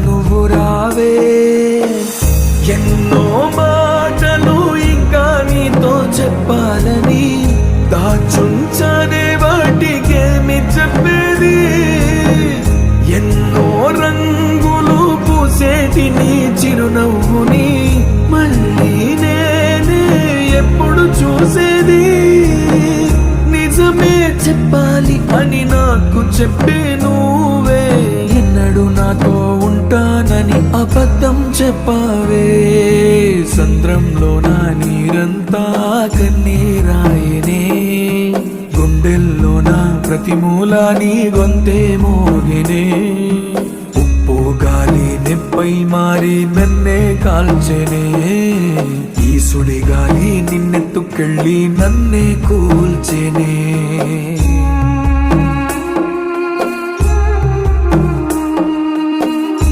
నువ్వు రావే. ఎన్నో మాటలు ఇంకా నీతో చెప్పాలని దాచుంచనే వాటికేమి చెప్పేది. ఎన్నో రంగులు పూసేటి నీ చిరునవ్వుని మళ్ళీ నేనే ఎప్పుడు చూసేది. నిజమే చెప్పాలి అని నాకు చెప్పే నువ్వే ఎన్నడు నాతో ఉంటానని అబద్ధం చెప్పావే. సంద్రంలో నా నీరంతా కన్నీరాయనే, గుండెల్లో నా ప్రతి మూలా నీ గొంతే మోగినే. ఉప్పు గాలి నిప్పై మారి నన్నే కాల్చెనే, ఈ సుడి గాలి నిన్నెత్తుకెళ్ళి నన్నే కూల్చెనే.